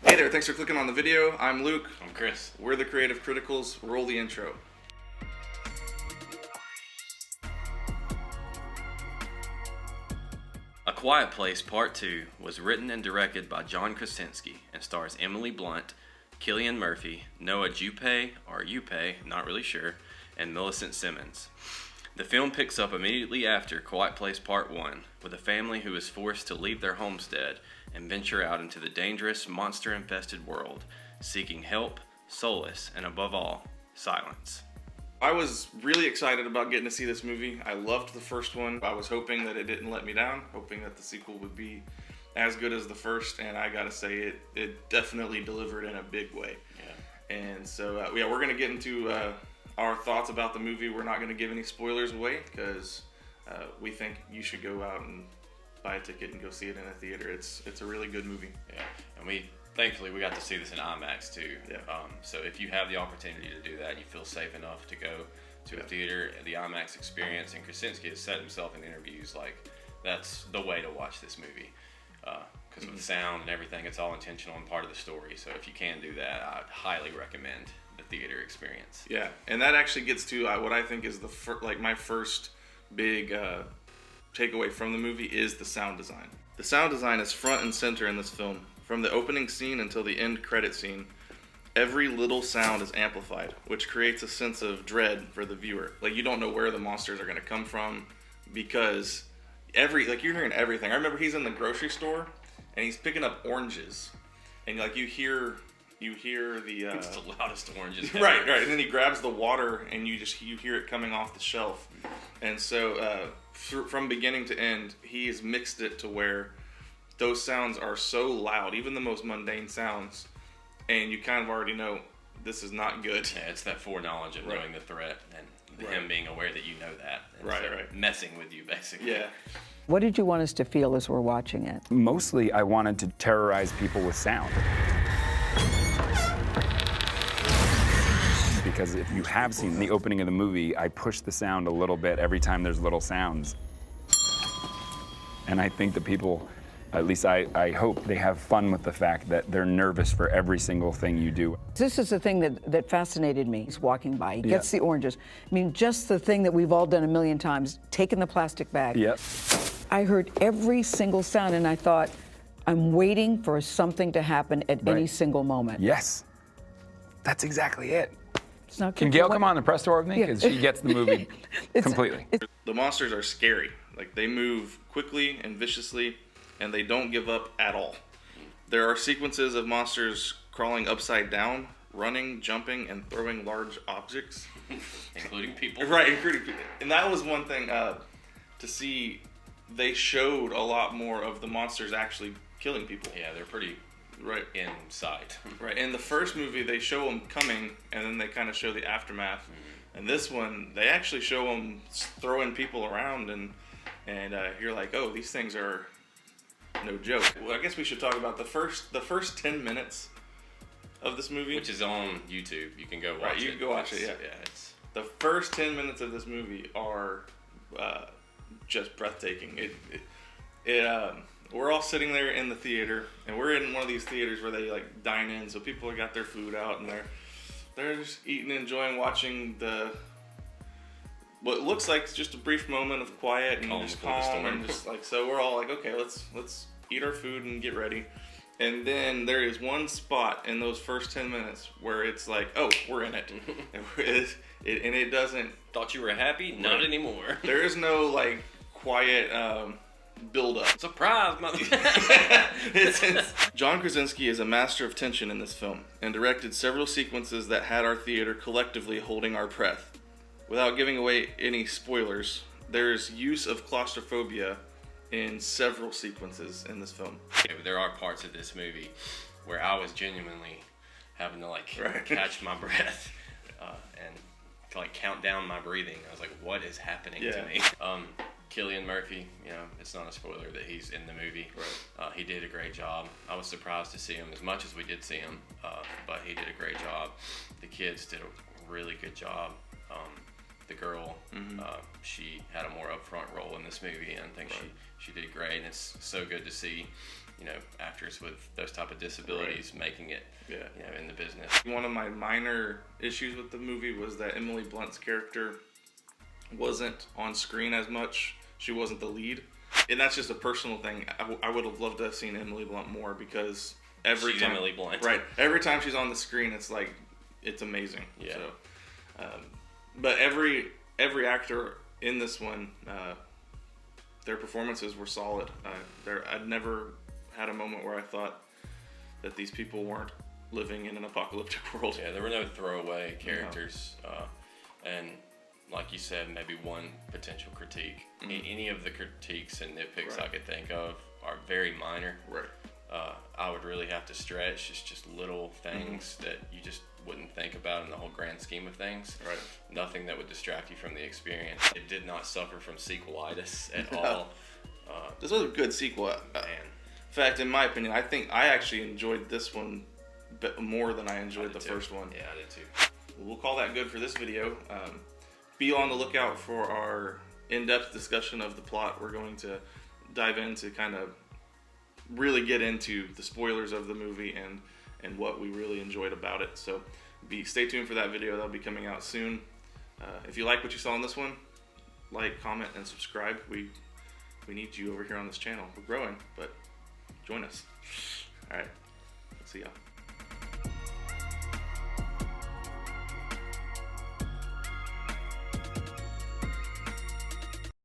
Hey there, thanks for clicking on the video. I'm Luke. I'm Chris. We're the Creative Criticals. Roll the intro. A Quiet Place Part 2 was written and directed by John Krasinski and stars Emily Blunt, Cillian Murphy, Noah Jupe, or Yupe, not really sure, and Millicent Simmons. The film picks up immediately after Quiet Place Part 1, with a family who is forced to leave their homestead and venture out into the dangerous, monster-infested world, seeking help, solace, and above all, silence. I was really excited about getting to see this movie. I loved the first one. I was hoping that it didn't let me down, hoping that the sequel would be as good as the first, and I gotta say it definitely delivered in a big way. Yeah. And so, we're gonna get into our thoughts about the movie. We're not gonna give any spoilers away because we think you should go out and buy a ticket and go see it in a theater. It's a really good movie. Yeah, and thankfully we got to see this in IMAX too. Yeah. So if you have the opportunity to do that, and you feel safe enough to go to a theater, the IMAX experience, and Krasinski has said himself in interviews like that's the way to watch this movie. Because with sound and everything, it's all intentional and part of the story. So if you can do that, I highly recommend the theater experience. Yeah, and that actually gets to what I think is my first big takeaway from the movie is the sound design. The sound design is front and center in this film. From the opening scene until the end credit scene, every little sound is amplified, which creates a sense of dread for the viewer. Like, you don't know where the monsters are going to come from because you're hearing everything. I remember he's in the grocery store and he's picking up oranges, and like you hear the It's the loudest oranges ever. right, and then he grabs the water and you hear it coming off the shelf. And so from beginning to end, he has mixed it to where those sounds are so loud, even the most mundane sounds, and you kind of already know this is not good. Yeah, it's that foreknowledge of knowing the threat and him being aware that you know that. And Right. messing with you, basically. Yeah. What did you want us to feel as we're watching it? Mostly, I wanted to terrorize people with sound. Because if you have seen the opening of the movie, I push the sound a little bit every time there's little sounds. And I think that people, at least I hope they have fun with the fact that they're nervous for every single thing you do. This is the thing that fascinated me. He's walking by, he gets the oranges. I mean, just the thing that we've all done a million times, taking the plastic bag. Yep. I heard every single sound and I thought, I'm waiting for something to happen at any single moment. Yes. That's exactly it. It's not Can Gail come on the press tour with me? Because she gets the movie completely. The monsters are scary. Like, they move quickly and viciously, and they don't give up at all. There are sequences of monsters crawling upside down, running, jumping, and throwing large objects. Including people. Right, including people. And that was one thing to see. They showed a lot more of the monsters actually killing people. Yeah, they're pretty Right. in sight. Right. In the first movie, they show them coming, and then they kind of show the aftermath. And this one, they actually show them throwing people around, and you're like, oh, these things are no joke. Well, I guess we should talk about the first 10 minutes of this movie, Which is on YouTube. You can go watch it. Right, you can go watch it. Yeah. It's The first 10 minutes of this movie are just breathtaking. We're all sitting there in the theater, and we're in one of these theaters where they like dine in, so people have got their food out and they're just eating, enjoying, watching what looks like just a brief moment of quiet and Calm just before the calm storm. and just like, so we're all like, okay, let's eat our food and get ready. And then there is one spot in those first 10 minutes where it's like, oh, we're in it. And it doesn't, thought you were happy? Not Right. anymore. there is no like quiet build up. Surprise, mother. John Krasinski is a master of tension in this film and directed several sequences that had our theater collectively holding our breath. Without giving away any spoilers, there's use of claustrophobia in several sequences in this film. There are parts of this movie where I was genuinely having to Right. catch my breath and to count down my breathing. I was like, what is happening to me? Cillian Murphy, it's not a spoiler that he's in the movie. Right. He did a great job. I was surprised to see him as much as we did see him, but he did a great job. The kids did a really good job. The girl, she had a more upfront role in this movie, and I think she did great. And it's so good to see, actors with those type of disabilities making it, in the business. One of my minor issues with the movie was that Emily Blunt's character wasn't on screen as much. She wasn't the lead. And that's just a personal thing. I would have loved to have seen Emily Blunt more, because every She's time, Emily Blunt. right? Every time she's on the screen, it's like, it's amazing. Yeah. So, but every actor in this one, their performances were solid. I'd never had a moment where I thought that these people weren't living in an apocalyptic world. Yeah, there were no throwaway characters, and like you said, maybe one potential critique. Any of the critiques and nitpicks I could think of are very minor. Right. I would really have to stretch. It's just little things that you just wouldn't think about in the whole grand scheme of things. Right. Nothing that would distract you from the experience. It did not suffer from sequelitis at all. This was a good sequel. Man. In fact, in my opinion, I think I actually enjoyed this one more than I enjoyed the first one. Yeah, I did too. We'll call that good for this video. Be on the lookout for our in-depth discussion of the plot. We're going to dive into kind of really get into the spoilers of the movie and what we really enjoyed about it. So stay tuned for that video. That'll be coming out soon. If you like what you saw in this one, like, comment, and subscribe. We need you over here on this channel. We're growing, but join us. All right. See y'all.